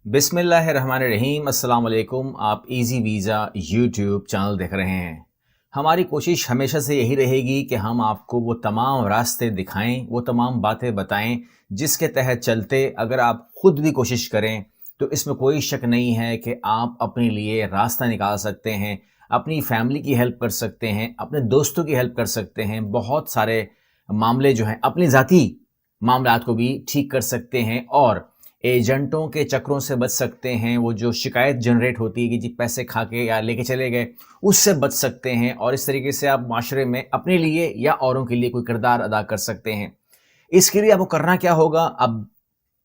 बिस्मिल्लाहिर्रहमानिर्रहीम। अस्सलाम वालेकुम। आप इजी वीज़ा यूट्यूब चैनल देख रहे हैं। हमारी कोशिश हमेशा से यही रहेगी कि हम आपको वो तमाम रास्ते दिखाएं, वो तमाम बातें बताएं जिसके तहत चलते अगर आप खुद भी कोशिश करें तो इसमें कोई शक नहीं है कि आप अपने लिए रास्ता निकाल सकते हैं, अपनी फैमिली की हेल्प कर सकते हैं, अपने दोस्तों की हेल्प कर सकते हैं, बहुत सारे मामले जो हैं अपनी ज़ाती मामलात को भी ठीक कर सकते हैं और एजेंटों के चक्रों से बच सकते हैं। वो जो शिकायत जनरेट होती है कि जी पैसे खा के या लेके चले गए, उससे बच सकते हैं और इस तरीके से आप माशरे में अपने लिए या औरों के लिए कोई किरदार अदा कर सकते हैं। इसके लिए आपको करना क्या होगा? अब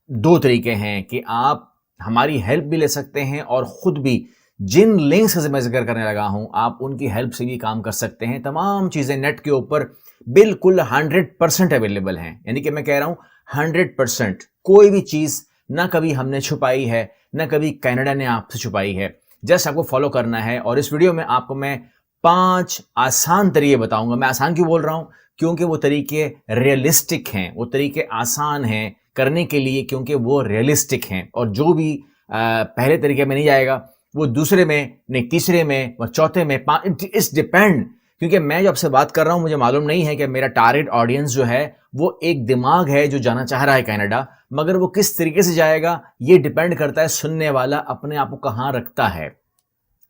दो तरीके हैं कि आप हमारी हेल्प भी ले सकते हैं और ख़ुद भी जिन लिंक्स का मैं ज़िक्र करने लगा हूँ, आप उनकी हेल्प से भी काम कर सकते हैं। तमाम चीज़ें नेट के ऊपर बिल्कुल 100% अवेलेबल हैं। यानी कि मैं कह रहा हूँ 100%। कोई भी चीज़ ना कभी हमने छुपाई है, ना कभी कनाडा ने आपसे छुपाई है। जस्ट आपको फॉलो करना है और इस वीडियो में आपको मैं 5 आसान तरीके बताऊंगा। मैं आसान क्यों बोल रहा हूं? क्योंकि वो तरीके रियलिस्टिक हैं, वो तरीके आसान हैं करने के लिए क्योंकि वो रियलिस्टिक हैं। और जो भी पहले तरीके में नहीं जाएगा वो दूसरे में नहीं, तीसरे में और चौथे में, इट्स डिपेंड। क्योंकि मैं जो आपसे बात कर रहा हूं मुझे मालूम नहीं है कि मेरा टारगेट ऑडियंस जो है वो एक दिमाग है जो जाना चाह रहा है कनाडा, मगर वो किस तरीके से जाएगा ये डिपेंड करता है सुनने वाला अपने आप को कहां रखता है,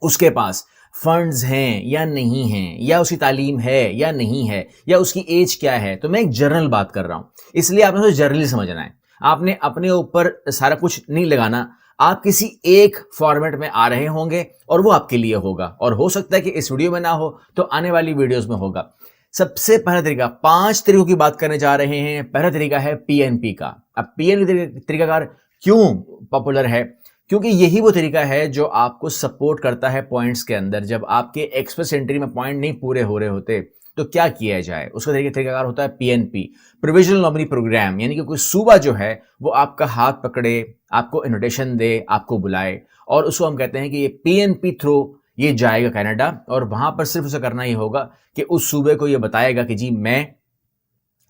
उसके पास फंड्स हैं या नहीं हैं, या उसकी तालीम है या नहीं है, या उसकी एज क्या है। तो मैं एक जनरल बात कर रहा हूं, इसलिए आपने तो जनरली समझना है। आपने अपने ऊपर सारा कुछ नहीं लगाना। आप किसी एक फॉर्मेट में आ रहे होंगे और वो आपके लिए होगा, और हो सकता है कि इस वीडियो में ना हो तो आने वाली वीडियोस में होगा। सबसे पहला तरीका, 5 तरीकों की बात करने जा रहे हैं। पहला तरीका है पीएनपी का। अब पीएनपी तरीकाकार क्यों पॉपुलर है? क्योंकि यही वो तरीका है जो आपको सपोर्ट करता है पॉइंट्स के अंदर। जब आपके एक्सप्रेस एंट्री में पॉइंट नहीं पूरे हो रहे होते तो क्या किया जाए, उसका तरीकाकार होता है पीएनपी, प्रोविजनल नॉमिनी प्रोग्राम। यानी कि कोई सूबा जो है वो आपका हाथ पकड़े, आपको इन्विटेशन दे, आपको बुलाए, और उसको हम कहते हैं कि ये पीएनपी थ्रू ये जाएगा कनाडा। और वहां पर सिर्फ उसे करना ही होगा कि उस सूबे को ये बताएगा कि जी मैं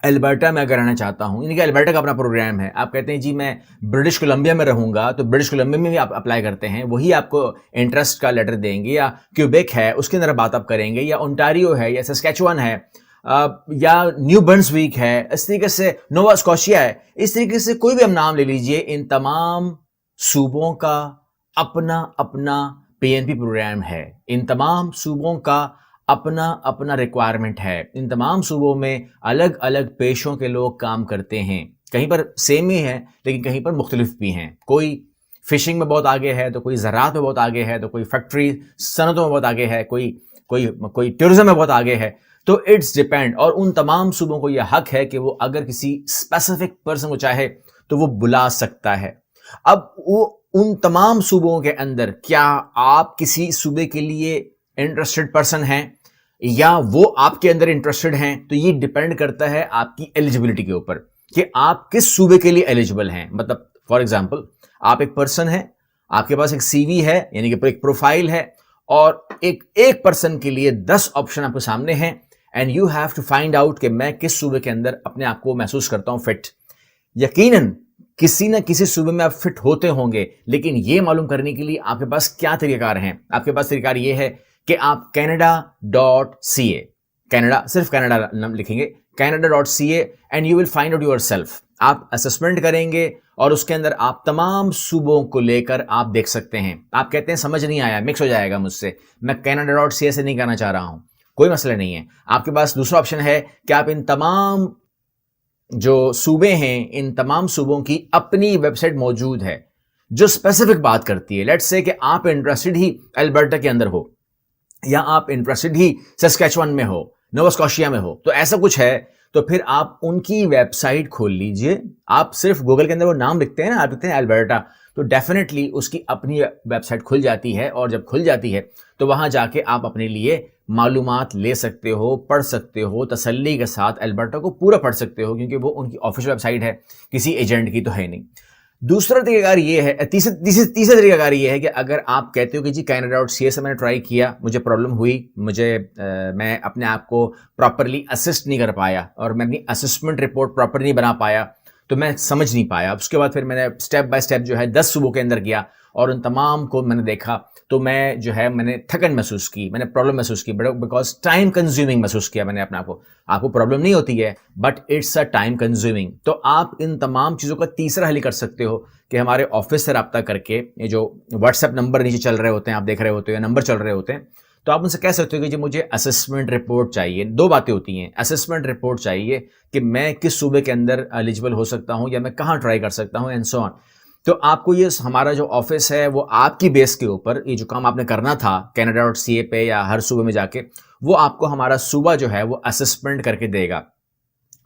अल्बर्टा में अगर रहना चाहता हूं, यानी कि अल्बर्टा का अपना प्रोग्राम है। आप कहते हैं जी मैं ब्रिटिश कोलंबिया में रहूंगा, तो ब्रिटिश कोलंबिया में भी आप अप्लाई करते हैं, वही आपको इंटरेस्ट का लेटर देंगे। या क्यूबेक है उसके अंदर बात आप करेंगे, या ओंटारियो है, या सस्कैचुअन है, या न्यू ब्रंसविक है, इस तरीके से नोवा स्कॉशिया है, इस तरीके से कोई भी हम नाम ले लीजिए। इन तमाम सूबों का अपना अपना पीएनपी प्रोग्राम है। इन तमाम सूबों का अपना अपना रिक्वायरमेंट है। इन तमाम सूबों में अलग अलग पेशों के लोग काम करते हैं। कहीं पर सेम ही है लेकिन कहीं पर मुख्तलिफ भी हैं। कोई फिशिंग में बहुत आगे है, तो कोई ज़राअत में बहुत आगे है, तो कोई फैक्ट्री सनतों में बहुत आगे है, कोई टूरिज्म में बहुत आगे है। तो इट्स डिपेंड। और उन तमाम सूबों को यह हक है कि वो अगर किसी स्पेसिफिक पर्सन को चाहे तो वो बुला सकता है। अब वो उन तमाम सूबों के अंदर क्या आप किसी सूबे के लिए इंटरेस्टेड पर्सन हैं या वो आपके अंदर इंटरेस्टेड हैं, तो ये डिपेंड करता है आपकी एलिजिबिलिटी के ऊपर कि आप किस सूबे के लिए एलिजिबल हैं। मतलब फॉर एग्जांपल, आप एक पर्सन है, आपके पास एक सीवी है, यानी कि एक प्रोफाइल है, और एक पर्सन के लिए 10 ऑप्शन आपके सामने हैं, and you have to find out कि मैं किस सूबे के अंदर अपने आप को महसूस करता हूं फिट। यकीनन किसी न किसी सूबे में आप फिट होते होंगे, लेकिन यह मालूम करने के लिए आपके पास क्या तरीकाकार हैं। आपके पास तरीकाकार यह है कि आप canada.ca, कनाडा सिर्फ कनाडा नाम लिखेंगे, canada.ca, and you will find out yourself. आप असेसमेंट करेंगे और उसके अंदर आप तमाम सूबों को लेकर आप देख सकते हैं। आप कहते हैं समझ नहीं आया, मिक्स हो जाएगा मुझसे, मैं canada.ca से नहीं करना चाह रहा हूं, कोई मसला नहीं है। आपके पास दूसरा ऑप्शन है कि आप इन तमाम जो सूबे हैं, इन तमाम सूबों की अपनी वेबसाइट मौजूद है जो स्पेसिफिक बात करती है। लेट्स से कि आप इंटरेस्टेड ही अल्बर्टा के अंदर हो, या आप इंटरेस्टेड ही सस्कैचुअन में हो, नोवा स्कॉशिया में हो, तो ऐसा कुछ है, तो फिर आप उनकी वेबसाइट खोल लीजिए। आप सिर्फ गूगल के अंदर वो नाम लिखते हैं ना, आप लिखते हैं अल्बर्टा, तो डेफिनेटली उसकी अपनी वेबसाइट खुल जाती है। और जब खुल जाती है तो वहां जाके आप अपने लिए मालूमात ले सकते हो, पढ़ सकते हो, तसल्ली के साथ अल्बर्टा को पूरा पढ़ सकते हो, क्योंकि वो उनकी ऑफिशियल वेबसाइट है, किसी एजेंट की तो है नहीं। दूसरा तरीकाकार ये है, तीसरा तरीकाकार ये है कि अगर आप कहते हो कि जी canada.ca से मैंने ट्राई किया, मुझे प्रॉब्लम हुई, मैं अपने आप को प्रॉपरली असिस्ट नहीं कर पाया और मैं अपनी असेसमेंट रिपोर्ट प्रॉपर नहीं बना पाया, तो मैं समझ नहीं पाया। उसके बाद फिर मैंने स्टेप बाय स्टेप जो है 10 सूबों के अंदर गया और उन तमाम को मैंने देखा, तो मैंने थकन महसूस की, मैंने प्रॉब्लम महसूस की, बिकॉज टाइम कंज्यूमिंग महसूस किया मैंने अपने आपको प्रॉब्लम नहीं होती है but it's a time consuming. तो आप इन तमाम चीज़ों का तीसरा हल कर सकते हो कि हमारे ऑफिस से रब्ता करके, ये जो व्हाट्सएप नंबर नीचे चल रहे होते हैं आप देख रहे होते हो या नंबर चल रहे होते हैं, तो आप उनसे कह सकते हो कि जी मुझे असेसमेंट रिपोर्ट चाहिए। दो बातें होती हैं, असेसमेंट रिपोर्ट चाहिए कि मैं किस सूबे के अंदर एलिजिबल हो सकता हूं या मैं कहां ट्राई कर सकता हूं एंड सो ऑन। तो आपको ये हमारा जो ऑफिस है वो आपकी बेस के ऊपर, ये जो काम आपने करना था canada.ca पे या हर सूबे में जाके, वो आपको हमारा सूबा जो है वो असेसमेंट करके देगा।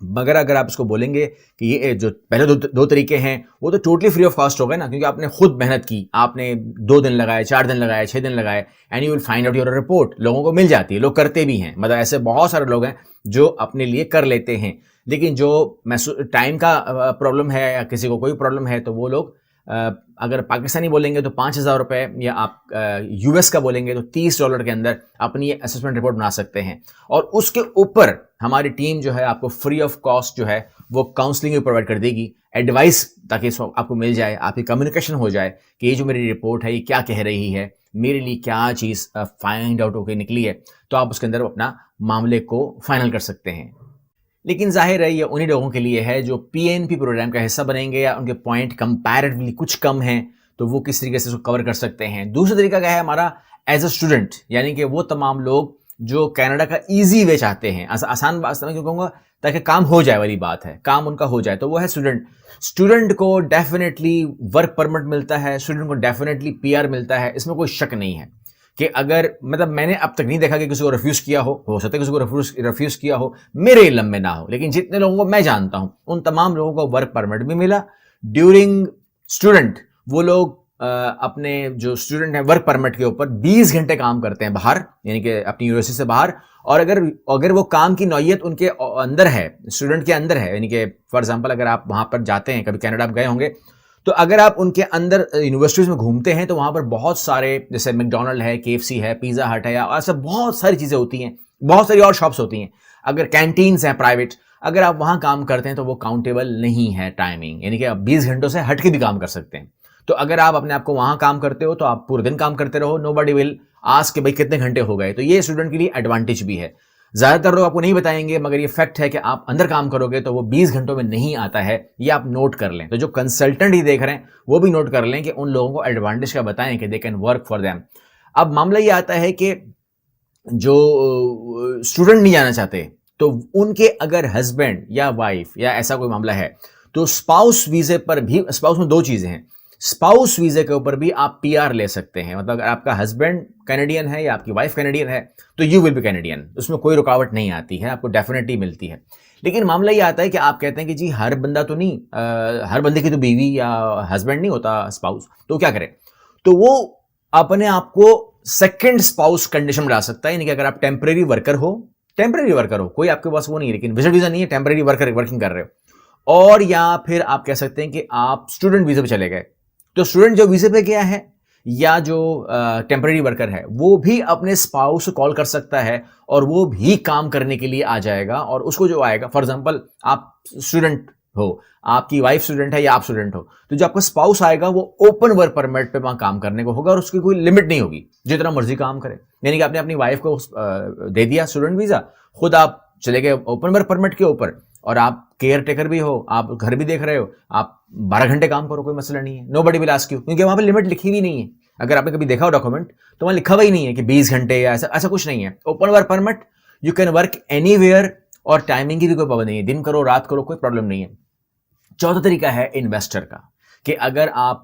मगर अगर आप इसको बोलेंगे कि ये जो पहले दो तरीके हैं वो तो टोटली फ्री ऑफ कॉस्ट हो गए ना, क्योंकि आपने खुद मेहनत की, आपने 2 दिन लगाए, 4 दिन लगाए, 6 दिन लगाए, and you will find out your report. लोगों को मिल जाती है, लोग करते भी हैं, मतलब ऐसे बहुत सारे लोग हैं जो अपने लिए कर लेते हैं। लेकिन जो टाइम का प्रॉब्लम है या किसी को कोई प्रॉब्लम है तो वो लोग अगर पाकिस्तानी बोलेंगे तो 5,000 रुपये, या आप यूएस का बोलेंगे तो $30 के अंदर अपनी असेसमेंट रिपोर्ट बना सकते हैं। और उसके ऊपर हमारी टीम जो है आपको फ्री ऑफ कॉस्ट जो है वो काउंसलिंग भी प्रोवाइड कर देगी, एडवाइस, ताकि आपको मिल जाए, आपकी कम्युनिकेशन हो जाए कि ये जो मेरी रिपोर्ट है ये क्या कह रही है, मेरे लिए क्या चीज़ फाइंड आउट होकर निकली है, तो आप उसके अंदर अपना मामले को फाइनल कर सकते हैं। लेकिन जाहिर है ये उन्हीं लोगों के लिए है जो पीएनपी प्रोग्राम का हिस्सा बनेंगे या उनके पॉइंट कंपैरेटिवली कुछ कम हैं, तो वो किस तरीके से उसको कवर कर सकते हैं। दूसरा तरीका क्या है हमारा, एज अ स्टूडेंट, यानी कि वो तमाम लोग जो कनाडा का इजी वे चाहते हैं, आसान बात मैं क्यों कहूँगा, ताकि काम हो जाए वाली बात है, काम उनका हो जाए, तो वो है स्टूडेंट को डेफिनेटली वर्क परमिट मिलता है, स्टूडेंट को डेफिनेटली पीआर मिलता है, इसमें कोई शक नहीं है कि अगर, मतलब मैंने अब तक नहीं देखा कि किसी को रिफ्यूज़ किया हो सकता है किसी को रिफ्यूज़ किया हो, मेरे इल्म में ना हो, लेकिन जितने लोगों को मैं जानता हूं उन तमाम लोगों को वर्क परमिट भी मिला ड्यूरिंग स्टूडेंट। वो लोग अपने जो स्टूडेंट हैं वर्क परमिट के ऊपर 20 घंटे काम करते हैं बाहर, यानी कि अपनी यूनिवर्सिटी से बाहर, और अगर वो काम की नौयत उनके अंदर है, स्टूडेंट के अंदर है, यानी कि फॉर एग्जाम्पल अगर आप वहां पर जाते हैं, कभी कनाडा आप गए होंगे, तो अगर आप उनके अंदर यूनिवर्सिटीज़ में घूमते हैं तो वहाँ पर बहुत सारे, जैसे मैकडॉनल्ड है, KFC है, पिज़्ज़ा हट है, या ऐसा बहुत सारी चीज़ें होती हैं, बहुत सारी और शॉप्स होती हैं। अगर कैंटीन्स हैं प्राइवेट, अगर आप वहाँ काम करते हैं तो वो काउंटेबल नहीं है टाइमिंग, यानी कि आप 20 घंटों से हट के भी काम कर सकते हैं। तो अगर आप अपने आप को वहाँ काम करते हो तो आप पूरे दिन काम करते रहो, नोबडी विल आस्क कि भाई कितने घंटे हो गए। तो ये स्टूडेंट के लिए एडवांटेज भी है। ज़्यादातर लोग आपको नहीं बताएंगे, मगर ये फैक्ट है कि आप अंदर काम करोगे तो वो 20 घंटों में नहीं आता है, ये आप नोट कर लें। तो जो कंसल्टेंट ही देख रहे हैं वो भी नोट कर लें कि उन लोगों को एडवांटेज का बताएं कि they can work for them. अब मामला ये आता है कि जो स्टूडेंट नहीं जाना चाहते, तो उनके अगर हस्बैंड या वाइफ या ऐसा कोई मामला है, तो स्पाउस वीज़े पर भी, स्पाउस में 2 चीज़ें हैं, स्पाउस वीज़े के ऊपर भी आप पीआर ले सकते हैं। मतलब अगर आपका हस्बैंड कैनेडियन है या आपकी वाइफ कैनेडियन है तो यू विल बी कैनेडियन, उसमें कोई रुकावट नहीं आती है, आपको डेफिनेटली मिलती है। लेकिन मामला ये आता है कि आप कहते हैं कि जी हर बंदा तो नहीं, हर बंदे की तो बीवी या हस्बैंड नहीं होता स्पाउस, तो क्या करें? तो वो अपने आप को सेकेंड स्पाउस कंडीशन में ला सकता है, यानी कि अगर आप टेम्परेरी वर्कर हो, कोई आपके पास वो नहीं है, लेकिन विजिट वीज़ा नहीं है, टेम्परेरी वर्किंग कर रहे हो, और या फिर आप कह सकते हैं कि आप स्टूडेंट वीज़े पे चले गए, तो स्टूडेंट जो वीज़े पे गया है या जो टेम्परेरी वर्कर है वो भी अपने स्पाउस को कॉल कर सकता है और वो भी काम करने के लिए आ जाएगा। और उसको जो आएगा, फॉर एग्जांपल आप स्टूडेंट हो, आपकी वाइफ स्टूडेंट है या आप स्टूडेंट हो, तो जो आपका स्पाउस आएगा वो ओपन वर्क परमिट पे वहां काम करने को होगा और उसकी कोई लिमिट नहीं होगी, जितना मर्जी काम करे। यानी कि आपने अपनी वाइफ को दे दिया स्टूडेंट वीज़ा, खुद आप चले गए ओपन वर्क परमिट के ऊपर, और आप केयर टेकर भी हो, आप घर भी देख रहे हो, आप 12 घंटे काम करो, कोई मसला नहीं है, नोबडी विल आस्क यू, क्योंकि वहां पे लिमिट लिखी हुई नहीं है। अगर आपने कभी देखा हो डॉक्यूमेंट तो वहां लिखा हुआ ही नहीं है कि 20 घंटे या ऐसा कुछ नहीं है। Open work permit, you can work anywhere, और टाइमिंग की भी कोई पाबंदी नहीं है, दिन करो रात करो, कोई प्रॉब्लम नहीं है। चौथा तरीका है इन्वेस्टर का, कि अगर आप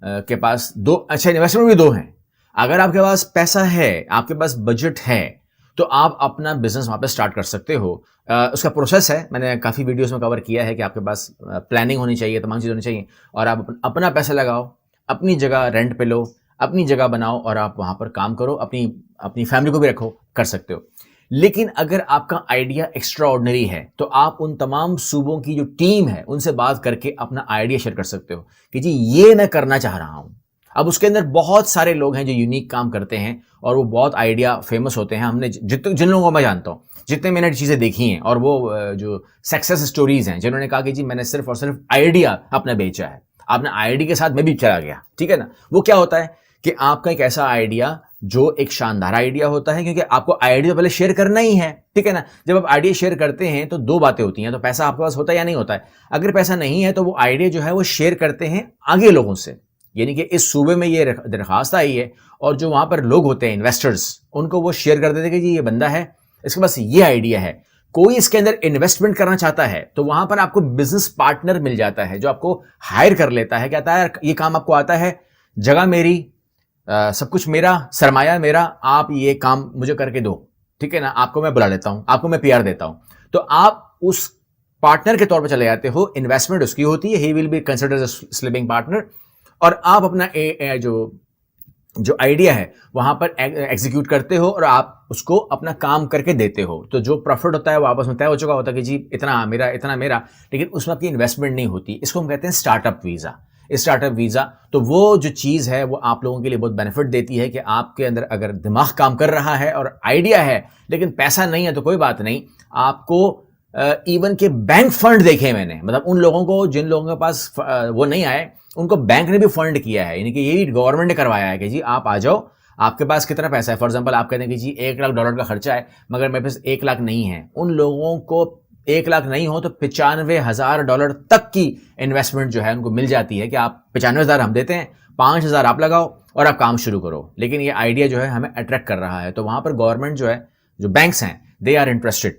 के पास इन्वेस्टर में भी 2 हैं। अगर आपके पास पैसा है, आपके पास बजट है, तो आप अपना बिजनेस वहां पे स्टार्ट कर सकते हो। उसका प्रोसेस है, मैंने काफ़ी वीडियोस में कवर किया है कि आपके पास प्लानिंग होनी चाहिए, तमाम चीज़ होनी चाहिए, और आप अपना पैसा लगाओ, अपनी जगह रेंट पे लो, अपनी जगह बनाओ और आप वहां पर काम करो, अपनी फैमिली को भी रखो, कर सकते हो। लेकिन अगर आपका आइडिया एक्स्ट्रा ऑर्डिनरी है तो आप उन तमाम सूबों की जो टीम है उनसे बात करके अपना आइडिया शेयर कर सकते हो कि जी ये मैं करना चाह रहा हूं। अब उसके अंदर बहुत सारे लोग हैं जो यूनिक काम करते हैं और वो बहुत आइडिया फेमस होते हैं। हमने जिन लोगों को मैं जानता हूँ, जितने मैंने चीज़ें देखी हैं, और वो जो सक्सेस स्टोरीज हैं, जिन्होंने कहा कि जी मैंने सिर्फ और सिर्फ आइडिया अपना बेचा है, आपने आइडिया के साथ मैं भी चला गया, ठीक है ना। वो क्या होता है कि आपका एक ऐसा आइडिया जो एक शानदार आइडिया होता है, क्योंकि आपको आइडिया पहले शेयर करना ही है, ठीक है ना। जब आप आइडिया शेयर करते हैं तो दो बातें होती हैं, तो पैसा आपके पास होता है या नहीं होता है। अगर पैसा नहीं है तो वो आइडिया जो है वो शेयर करते हैं आगे लोगों से, यानी कि इस सूबे में ये दरखास्त आई है और जो वहां पर लोग होते हैं इन्वेस्टर्स, उनको वो शेयर कर देते हैं कि जी ये बंदा है, इसके पास ये आइडिया है, कोई इसके अंदर इन्वेस्टमेंट करना चाहता है, तो वहां पर आपको बिजनेस पार्टनर मिल जाता है जो आपको हायर कर लेता है, कहता है ये काम आपको आता है, जगह मेरी, सब कुछ मेरा, सरमाया मेरा, आप ये काम मुझे करके दो, ठीक है ना। आपको मैं बुला लेता हूं, आपको मैं पीआर देता हूं, तो आप उस पार्टनर के तौर पर चले जाते हो, इन्वेस्टमेंट उसकी होती है, he will be considered as a sleeping partner, और आप अपना जो आइडिया है वहां पर एग्जीक्यूट करते हो और आप उसको अपना काम करके देते हो। तो जो प्रॉफिट होता है वो आपस में तय हो चुका होता है कि जी इतना मेरा, लेकिन उसमें आपकी इन्वेस्टमेंट नहीं होती। इसको हम कहते हैं स्टार्टअप वीजा। स्टार्टअप वीजा तो वो जो चीज है वो आप लोगों के लिए बहुत बेनिफिट देती है कि आपके अंदर अगर दिमाग काम कर रहा है और आइडिया है लेकिन पैसा नहीं है तो कोई बात नहीं, आपको इवन के बैंक फंड देखे मैंने, मतलब उन लोगों को जिन लोगों के पास वो नहीं आए उनको बैंक ने भी फंड किया है, यानी कि यही गवर्नमेंट ने करवाया है कि जी आप आ जाओ, आपके पास कितना पैसा है। फॉर एग्जांपल आप कहते हैं कि जी $1 लाख का खर्चा है मगर मेरे पास 1 लाख नहीं है, उन लोगों को 1 लाख नहीं हो तो $95,000 तक की इन्वेस्टमेंट जो है उनको मिल जाती है कि आप 95,000 हम देते हैं, 5,000 आप लगाओ और आप काम शुरू करो। लेकिन ये आइडिया जो है हमें अट्रैक्ट कर रहा है, तो वहां पर गवर्नमेंट जो है, जो बैंक्स हैं, दे आर इंटरेस्टेड।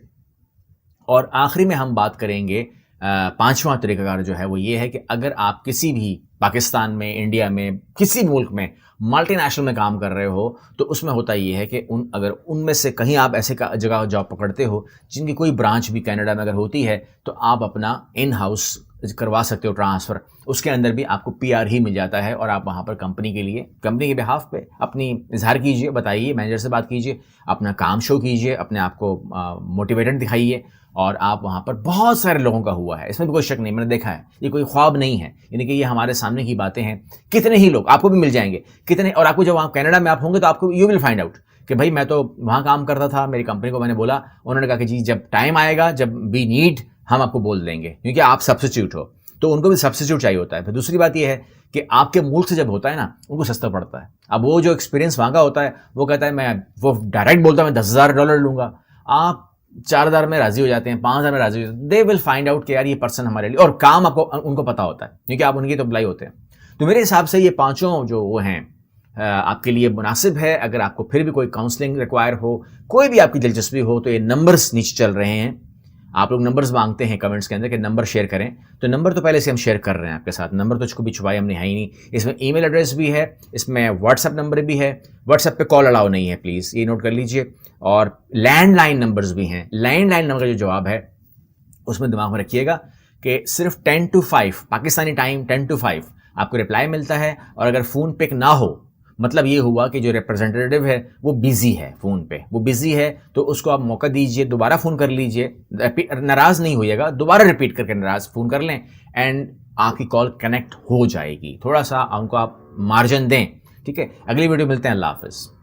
और आखिरी में हम बात करेंगे पांचवां तरीकाकार जो है वो ये है कि अगर आप किसी भी पाकिस्तान में, इंडिया में, किसी मुल्क में मल्टीनेशनल में काम कर रहे हो तो उसमें होता ये है कि अगर उनमें से कहीं आप ऐसे जगह जॉब पकड़ते हो जिनकी कोई ब्रांच भी कनाडा में अगर होती है तो आप अपना इन हाउस करवा सकते हो ट्रांसफ़र, उसके अंदर भी आपको पीआर ही मिल जाता है और आप वहाँ पर कंपनी के बिहाफ पे अपनी इजहार कीजिए, बताइए, मैनेजर से बात कीजिए, अपना काम शो कीजिए, अपने आप को मोटिवेटेड दिखाइए और आप वहाँ पर बहुत सारे लोगों का हुआ है, इसमें भी कोई शक नहीं, मैंने देखा है, ये कोई ख्वाब नहीं है, यानी कि ये हमारे सामने की बातें हैं। कितने ही लोग आपको भी मिल जाएंगे, कितने, और आपको जब वहाँ कनाडा में आप होंगे तो आपको यू विल फाइंड आउट कि भाई मैं तो वहाँ काम करता था, मेरी कंपनी को मैंने बोला, उन्होंने कहा कि जी जब टाइम आएगा, जब वी नीड, हम आपको बोल देंगे, क्योंकि आप सब्स्टिट्यूट हो, तो उनको भी सब्स्टिट्यूट चाहिए होता है। फिर दूसरी बात यह है कि आपके मुल्क से जब होता है ना, उनको सस्ता पड़ता है। अब वो जो एक्सपीरियंस मांगा होता है वो कहता है वो डायरेक्ट बोलता है मैं $10,000 लूंगा, आप 4,000 में राजी हो जाते हैं, 5,000 में राजी हो जाते हैं। दे विल फाइंड आउट कि यार ये पर्सन हमारे लिए, और काम आपको उनको पता होता है क्योंकि आप उनकी तो अप्लाई होते हैं। तो मेरे हिसाब से ये पांचों जो वो हैं आपके लिए मुनासिब है। अगर आपको फिर भी कोई काउंसलिंग रिक्वायर हो, कोई भी आपकी दिलचस्पी हो, तो ये नंबर्स नीचे चल रहे हैं। आप लोग नंबर्स मांगते हैं कमेंट्स के अंदर कि नंबर शेयर करें, तो नंबर तो पहले से हम शेयर कर रहे हैं आपके साथ, नंबर तो इसको भी छुपाया हमने है ही नहीं। इसमें ईमेल एड्रेस भी है, इसमें व्हाट्सएप नंबर भी है, व्हाट्सएप पे कॉल अलाउ नहीं है, प्लीज़ ये नोट कर लीजिए। और लैंडलाइन नंबर्स भी हैं। लैंडलाइन नंबर का जो जवाब है उसमें दिमाग में रखिएगा कि सिर्फ 10 to 5 पाकिस्तानी टाइम 10 to 5 आपको रिप्लाई मिलता है, और अगर फ़ोन पिक ना हो, मतलब ये हुआ कि जो रिप्रेजेंटेटिव है वो बिजी है, फ़ोन पे वो बिजी है, तो उसको आप मौका दीजिए, दोबारा फ़ोन कर लीजिए, नाराज़ नहीं होइएगा, दोबारा रिपीट करके नाराज़ फ़ोन कर लें एंड आपकी कॉल कनेक्ट हो जाएगी। थोड़ा सा उनको आप मार्जिन दें, ठीक है। अगली वीडियो मिलते हैं, अल्लाह हाफ़िज़।